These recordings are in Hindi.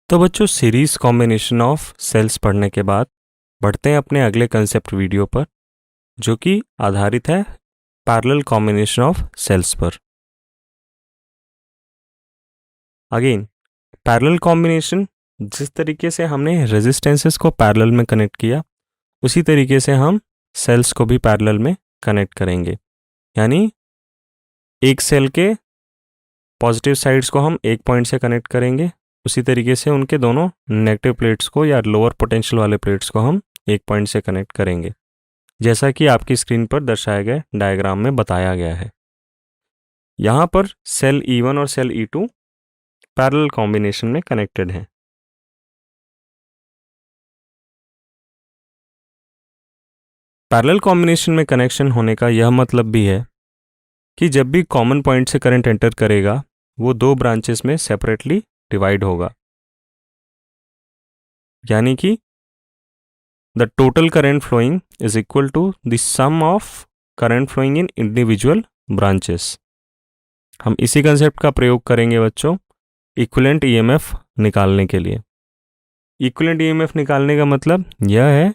तो बच्चों सीरीज कॉम्बिनेशन ऑफ सेल्स पढ़ने के बाद बढ़ते हैं अपने अगले कंसेप्ट वीडियो पर, जो कि आधारित है पैरेलल कॉम्बिनेशन ऑफ सेल्स पर। अगेन पैरेलल कॉम्बिनेशन, जिस तरीके से हमने रेजिस्टेंसेस को पैरेलल में कनेक्ट किया उसी तरीके से हम सेल्स को भी पैरेलल में कनेक्ट करेंगे। यानी एक सेल के पॉजिटिव साइड्स को हम एक पॉइंट से कनेक्ट करेंगे, उसी तरीके से उनके दोनों नेगेटिव प्लेट्स को या लोअर पोटेंशियल वाले प्लेट्स को हम एक पॉइंट से कनेक्ट करेंगे, जैसा कि आपकी स्क्रीन पर दर्शाए गए डायग्राम में बताया गया है। यहाँ पर सेल E1 और सेल E2 पैरेलल कॉम्बिनेशन में कनेक्टेड हैं। पैरेलल कॉम्बिनेशन में कनेक्शन होने का यह मतलब भी है कि जब भी कॉमन पॉइंट से करंट एंटर करेगा वो दो ब्रांचेस में सेपरेटली डिवाइड होगा। यानी कि the total current flowing is equal to the sum of current flowing in individual branches। हम इसी कंसेप्ट का प्रयोग करेंगे बच्चों इक्विवेलेंट ईएमएफ निकालने के लिए। इक्विवेलेंट ईएमएफ निकालने का मतलब यह है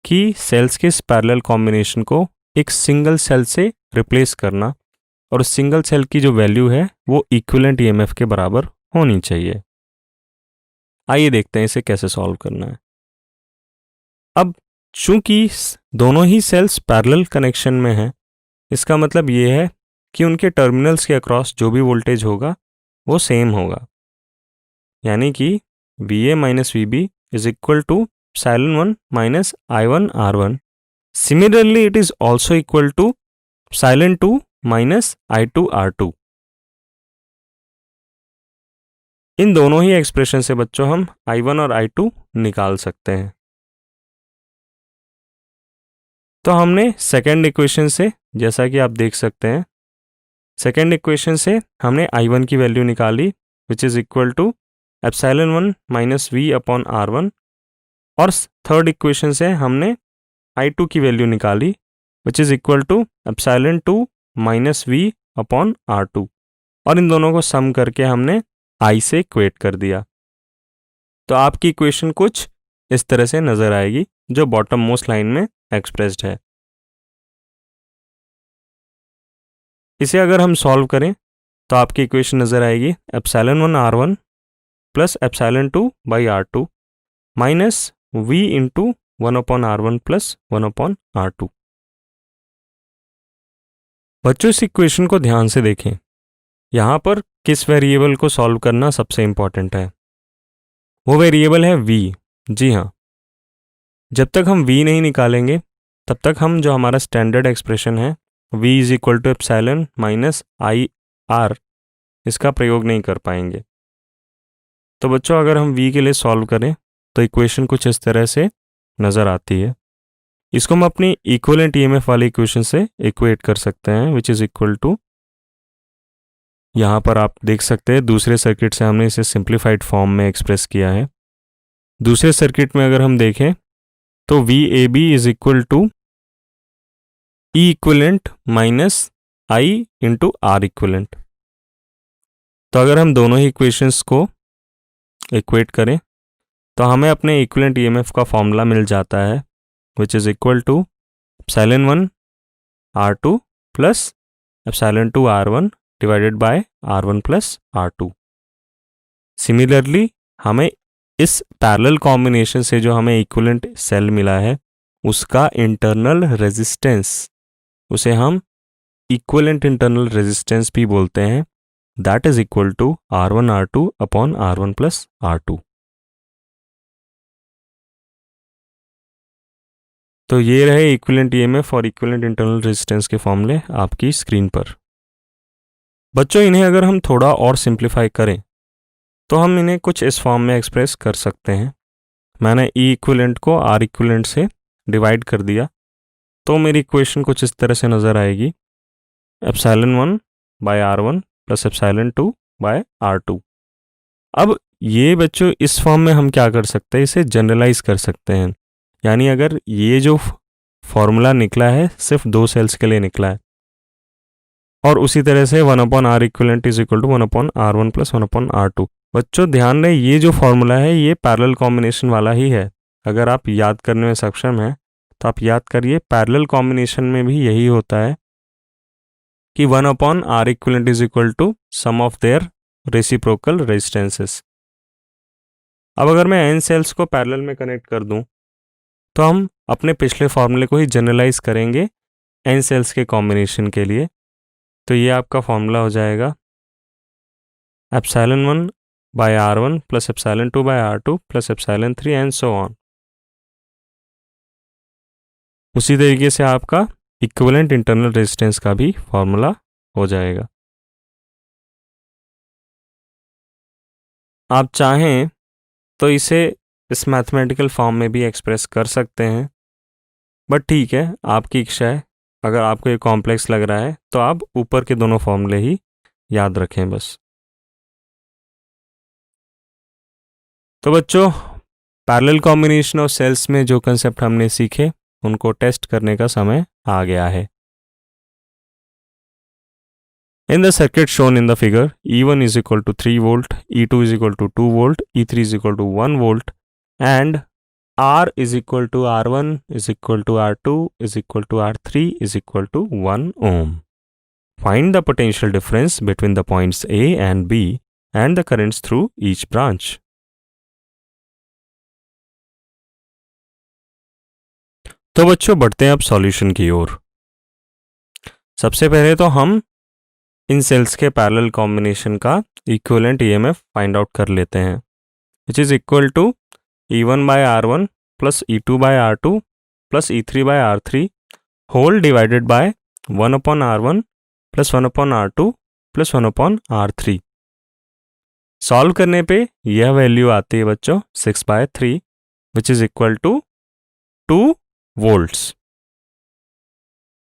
कि सेल्स के इस पैरेलल कॉम्बिनेशन को एक सिंगल सेल से रिप्लेस करना, और उस सिंगल सेल की जो वैल्यू है वो इक्विवेलेंट ईएमएफ के बराबर होनी चाहिए। आइए देखते हैं इसे कैसे सॉल्व करना है। अब चूंकि दोनों ही सेल्स पैरेलल कनेक्शन में हैं, इसका मतलब ये है कि उनके टर्मिनल्स के अक्रॉस जो भी वोल्टेज होगा वो सेम होगा। यानी कि VA minus VB is equal to epsilon 1 minus I1 R1। Similarly it is also equal to epsilon 2 minus I2 R2। इन दोनों ही एक्सप्रेशन से बच्चों हम I1 और I2 निकाल सकते हैं। तो हमने सेकेंड इक्वेशन से, जैसा कि आप देख सकते हैं, सेकेंड इक्वेशन से हमने I1 की वैल्यू निकाली which is equal to epsilon 1 minus V upon R1, और थर्ड इक्वेशन से हमने I2 की वैल्यू निकाली which is equal to epsilon 2 minus V upon R2, और इन दोनों को सम करके हमने I से इक्वेट कर दिया। तो आपकी इक्वेशन कुछ इस तरह से नजर आएगी जो बॉटम मोस्ट लाइन में एक्सप्रेस्ड है। इसे अगर हम सॉल्व करें तो आपकी इक्वेशन नजर आएगी epsilon 1 R1 plus epsilon 2 by R2 minus V into 1 upon R1 plus 1 upon R2। बच्चों इस इक्वेशन को ध्यान से देखें। यहाँ पर किस वेरिएबल को सॉल्व करना सबसे इंपॉर्टेंट है, वो वेरिएबल है V। जी हाँ, जब तक हम V नहीं निकालेंगे तब तक हम जो हमारा स्टैंडर्ड एक्सप्रेशन है V is equal to epsilon minus IR, इसका प्रयोग नहीं कर पाएंगे। तो बच्चों अगर हम V के लिए सॉल्व करें तो इक्वेशन कुछ इस तरह से नज़र आती है। इसको हम अपनी इक्विवेलेंट ईएमएफ वाली इक्वेशन से इक्वेट कर सकते हैं विच इज़ इक्वल टू, यहाँ पर आप देख सकते हैं दूसरे सर्किट से हमने इसे सिंप्लीफाइड फॉर्म में एक्सप्रेस किया है। दूसरे सर्किट में अगर हम देखें तो VAB is equal to E equivalent minus I into R equivalent. तो अगर हम दोनों ही इक्वेशंस को इक्वेट करें तो हमें अपने इक्विवेलेंट ईएमएफ का फॉर्मूला मिल जाता है which is equal to epsilon 1 R2 plus epsilon 2 R1 divided by R1 plus R2। Similarly हमें इस पैरेलल कॉम्बिनेशन से जो हमें इक्विवेलेंट सेल मिला है उसका इंटरनल रेजिस्टेंस, उसे हम इक्विवेलेंट इंटरनल रेजिस्टेंस भी बोलते हैं, that is equal to R1 R2 upon R1 plus R2। तो ये रहे इक्विवेलेंट ईएमएफ और इक्विवेलेंट इंटरनल रेजिस्टेंस के फॉर्मूले आपकी स्क्रीन पर। बच्चों इन्हें अगर हम थोड़ा और सिंप्लीफाई करें तो हम इन्हें कुछ इस फॉर्म में एक्सप्रेस कर सकते हैं। मैंने E इक्विवेलेंट को R इक्विवेलेंट से डिवाइड कर दिया, तो मेरी इक्वेशन कुछ इस तरह से नज़र आएगी epsilon 1 by R1 plus epsilon 2 by R2। अब ये बच्चों इस फॉर्म में हम क्या कर सकते हैं, इसे जनरलाइज कर सकते हैं। यानी अगर ये जो फॉर्मूला निकला है सिर्फ दो सेल्स के लिए निकला है, और उसी तरह से 1 upon R equivalent is equal to 1 upon R1 plus 1 upon R2, बच्चों ध्यान रहे, ये जो फॉर्मूला है ये पैरेलल कॉम्बिनेशन वाला ही है। अगर आप याद करने में सक्षम हैं तो आप याद करिए, पैरेलल कॉम्बिनेशन में भी यही होता है कि 1/R equivalent is equal to sum of their reciprocal resistances. अब अगर मैं n सेल्स को पैरेलल में कनेक्ट कर दूं तो हम अपने पिछले फॉर्मूले को ही जनरलाइज करेंगे n सेल्स के कॉम्बिनेशन के लिए। तो ये आपका फॉर्मूला हो जाएगा ε1 by R1 plus ε2 by R2 plus ε3 and so on. उसी तरीके से आपका इक्विवेलेंट इंटरनल रेजिस्टेंस का भी फॉर्मूला हो जाएगा। आप चाहें तो इसे इस मैथमेटिकल फॉर्म में भी एक्सप्रेस कर सकते हैं, बट ठीक है, आपकी इच्छा है। अगर आपको ये कॉम्प्लेक्स लग रहा है तो आप ऊपर के दोनों फॉर्मूले ही याद रखें बस। तो बच्चों, पैरेलल कॉम्बिनेशन ऑफ सेल्स में जो कंसेप्ट हमने सीखे उनको टेस्ट करने का समय आ गया है। In the circuit shown in the figure, E1 is equal to 3 volt, E2 is equal to 2 volt, E3 is equal to 1 volt, and R is equal to R1 is equal to R2 is equal to R3 is equal to 1 ohm. Find the potential difference between the points A and B and the currents through each branch. तो बच्चों बढ़ते हैं अब सॉल्यूशन की ओर। सबसे पहले तो हम इन सेल्स के पैरेलल कॉम्बिनेशन का इक्विवेलेंट ईएमएफ फाइंड आउट कर लेते हैं, which is equal to E1 by R1 plus E2 by R2 plus E3 by R3 whole divided by 1/R1 plus 1/R2 plus 1/R3। Solve करने पे यह वैल्यू आती है बच्चों 6/3 which is equal to 2 volts.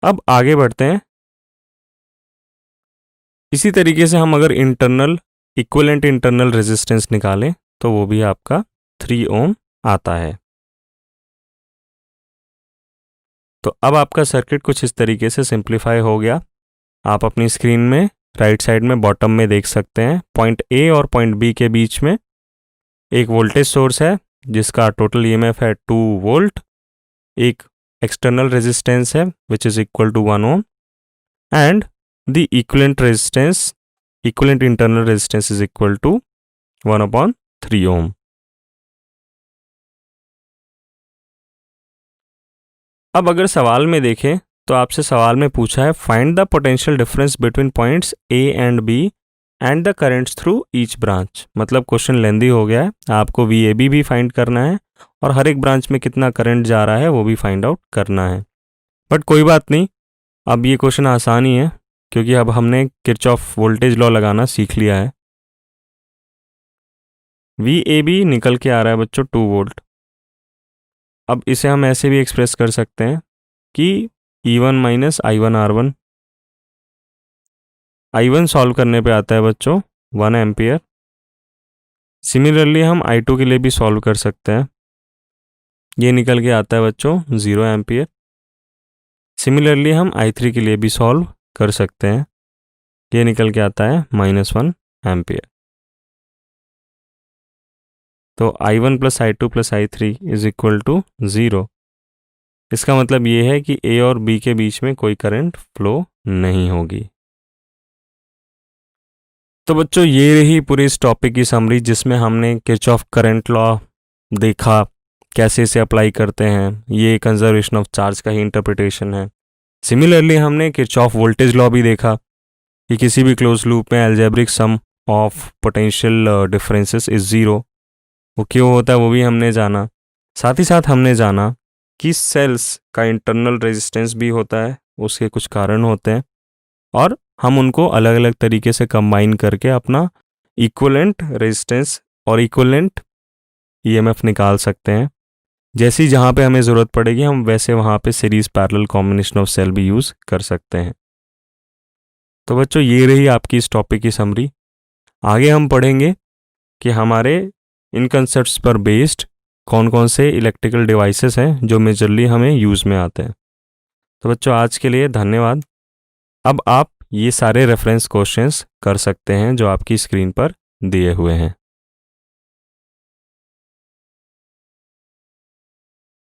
अब आगे बढ़ते हैं। इसी तरीके से हम अगर इंटरनल इक्विवेलेंट इंटरनल रेजिस्टेंस निकालें तो वो भी आपका 3 ओम आता है। तो अब आपका सर्किट कुछ इस तरीके से सिंप्लीफाई हो गया। आप अपनी स्क्रीन में राइट साइड में बॉटम में देख सकते हैं, पॉइंट ए और पॉइंट बी के बीच में एक वोल्टेज सोर्स है जिसका टोटल ईएमएफ है 2 वोल्ट, एक एक्सटर्नल रेजिस्टेंस है which is equal to 1 ohm, and the equivalent internal resistance is equal to 1/3 ohm. अब अगर सवाल में देखें तो आपसे सवाल में पूछा है find the potential difference between points A and B and the currents through each branch. मतलब क्वेश्चन लेंदी हो गया है, आपको VAB भी फाइंड करना है और हर एक ब्रांच में कितना करंट जा रहा है वो भी फाइंड आउट करना है। बट कोई बात नहीं, अब ये क्वेश्चन आसान ही है क्योंकि अब हमने किरचॉफ वोल्टेज लॉ लगाना सीख लिया है। VAB निकल के आ रहा है बच्चों 2 वोल्ट। अब इसे हम ऐसे भी एक्सप्रेस कर सकते हैं कि E1 minus I1 R1। I1 solve करने पे आता है बच्चों 1 एम्पियर। सिमिलरली हम I2 के लिए भी सॉल्व कर सकते हैं, ये निकल के आता है बच्चों 0 एम्पियर। सिमिलरली हम I3 के लिए भी सॉल्व कर सकते हैं, ये निकल के आता है -1 एम्पियर। तो I1 plus I2 plus I3 is equal to 0। इसका मतलब ये है कि A और B के बीच में कोई करंट फ्लो नहीं होगी। तो बच्चों ये रही पूरी इस टॉपिक की समरी जिसमें हमने किरचॉफ करंट लॉ देखा, कैसे इसे अप्लाई करते हैं, ये कंजर्वेशन ऑफ चार्ज का ही इंटरप्रिटेशन है। सिमिलरली हमने किरचॉफ वोल्टेज लॉ भी देखा कि किसी भी क्लोज लूप में algebraic sum of potential differences is 0। वो क्यों होता है वो भी हमने जाना। साथ ही साथ हमने जाना कि सेल्स का इंटरनल रेजिस्टेंस भी होता है, उसके कुछ कारण होते हैं और हम उनको अलग अलग तरीके से कंबाइन करके अपना इक्विवेलेंट रेजिस्टेंस और इक्विवेलेंट ईएमएफ निकाल सकते हैं। जैसी जहाँ पे हमें ज़रूरत पड़ेगी हम वैसे वहाँ पे series parallel combination of cell भी यूज़ कर सकते हैं। तो बच्चों ये रही आपकी इस टॉपिक की समरी। आगे हम पढ़ेंगे कि हमारे इन कंसेप्ट्स पर बेस्ड कौन कौन से इलेक्ट्रिकल डिवाइसेस हैं जो मेजरली हमें यूज़ में आते हैं। तो बच्चों आज के लिए धन्यवाद। अब आप ये सारे रेफरेंस क्वेश्चंस कर सकते हैं जो आपकी स्क्रीन पर दिए हुए हैं।